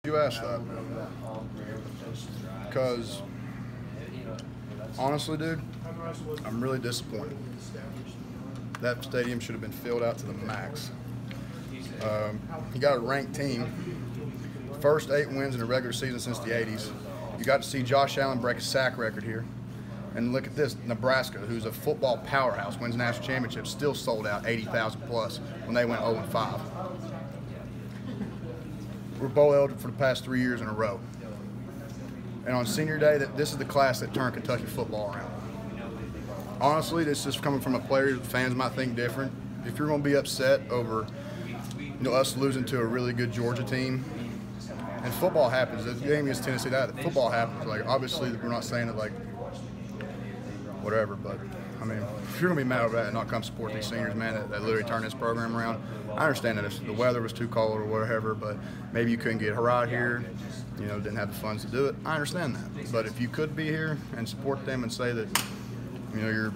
You asked that because honestly, dude, I'm really disappointed. That stadium should have been filled out to the max. You got a ranked team, first 8 wins in a regular season since the 80s. You got to see Josh Allen break a sack record here. And look at this, Nebraska, who's a football powerhouse, wins national championships, still sold out 80,000 plus when they went 0-5. We're bowl eligible for the past 3 years in a row. And on senior day, this is the class that turned Kentucky football around. Honestly, this is coming from a player that fans might think different. If you're going to be upset over us losing to a really good Georgia team, and football happens. The game against Tennessee, football happens. Like, obviously, we're not saying it like whatever, but I mean, if you're gonna be mad over that and not come support these seniors, man, that literally turned this program around. I understand that if the weather was too cold or whatever, but maybe you couldn't get her out here, didn't have the funds to do it. I understand that, but if you could be here and support them and say that, you're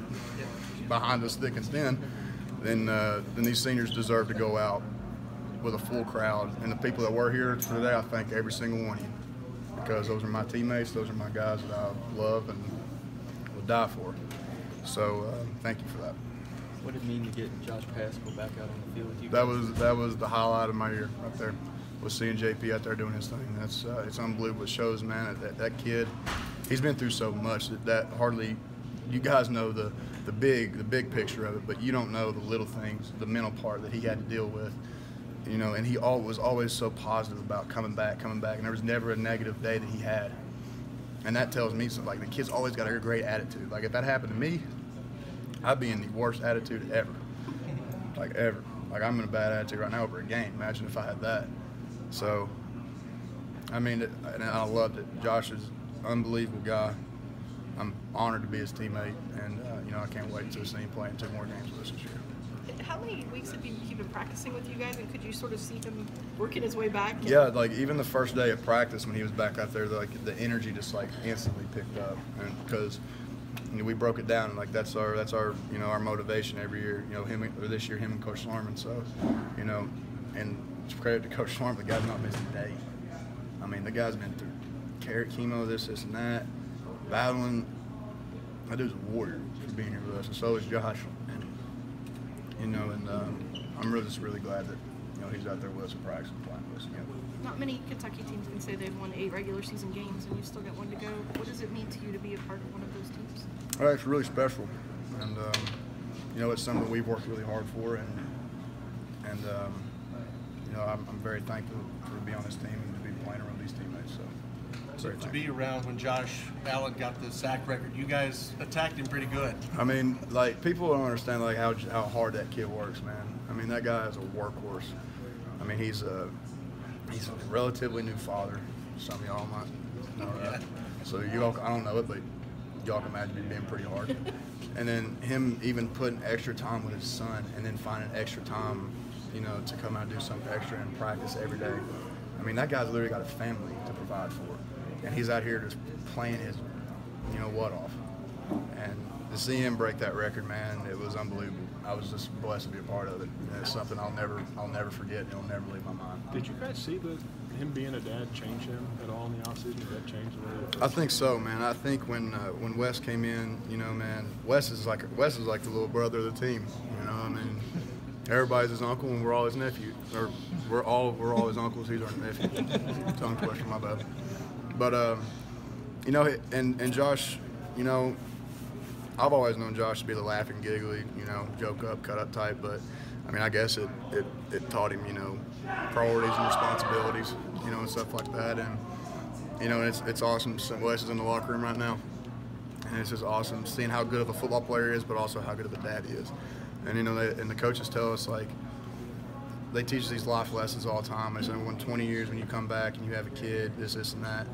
behind us thick and thin, then these seniors deserve to go out with a full crowd. And the people that were here today, I thank every single one of you, because those are my teammates, those are my guys that I love and will die for. So thank you for that. What did it mean to get Josh Paschal back out on the field with you? That was the highlight of my year right there, was seeing JP out there doing his thing. That's it's unbelievable. It shows, man, that kid, he's been through so much that hardly, you guys know the big picture of it, but you don't know the little things, the mental part that he had to deal with. And he was always so positive about coming back, and there was never a negative day that he had. And that tells me something. Like, the kid's always got a great attitude. Like, if that happened to me, I'd be in the worst attitude ever. Like, ever. Like, I'm in a bad attitude right now over a game. Imagine if I had that. So, I mean, and I loved it. Josh is an unbelievable guy. I'm honored to be his teammate, and I can't wait to see him play in 2 more games with us this year. How many weeks have he been practicing with you guys, and could you sort of see him working his way back? Yeah, like even the first day of practice when he was back out there, like the energy just like instantly picked up, and because we broke it down, and like that's our our motivation every year. This year him and Coach Slarman. So and credit to Coach Slarman, the guy's not missed a day. I mean, the guy's been through chemo, this and that, battling. That dude's a warrior for being here with us, and so is Josh. And I'm really glad that he's out there with us in practice and playing with us again. Not many Kentucky teams can say they've won 8 regular season games, and you've still got 1 to go. What does it mean to you to be a part of one of those teams? Well, it's really special, and it's something we've worked really hard for, and I'm very thankful to be on this team and to be playing around these teammates. So to be around when Josh Allen got the sack record, you guys attacked him pretty good. I mean, like, people don't understand like how hard that kid works, man. I mean, that guy is a workhorse. I mean, he's a relatively new father. Some of y'all might know that. So I don't know it, but y'all can imagine it being pretty hard. And then him even putting extra time with his son, and then finding extra time, to come out and do something extra and practice every day. I mean, that guy's literally got a family to provide for. And he's out here just playing his, off. And to see him break that record, man, it was unbelievable. I was just blessed to be a part of it. And it's something I'll never forget. It'll never leave my mind. Did you guys see him being a dad change him at all in the offseason? Did that change the way? I think so, man. I think when Wes came in, man, Wes is like the little brother of the team. I mean, everybody's his uncle, and we're all his nephew. Or we're all his uncles. He's our nephew. Tongue twister, my bad. But and Josh, I've always known Josh to be the laughing, giggly, joke up, cut up type. But I mean, I guess it taught him, priorities and responsibilities, and stuff like that. And it's awesome. Wes is in the locker room right now, and it's just awesome seeing how good of a football player he is, but also how good of a dad he is. And and the coaches tell us, like, they teach these life lessons all the time. They say, when 20 years, when you come back and you have a kid, this and that.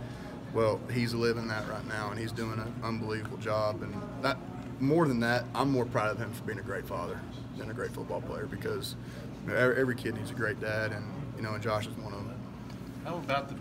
Well, he's living that right now, and he's doing an unbelievable job. And that, more than that, I'm more proud of him for being a great father than a great football player, because every kid needs a great dad, and and Josh is one of them. How about the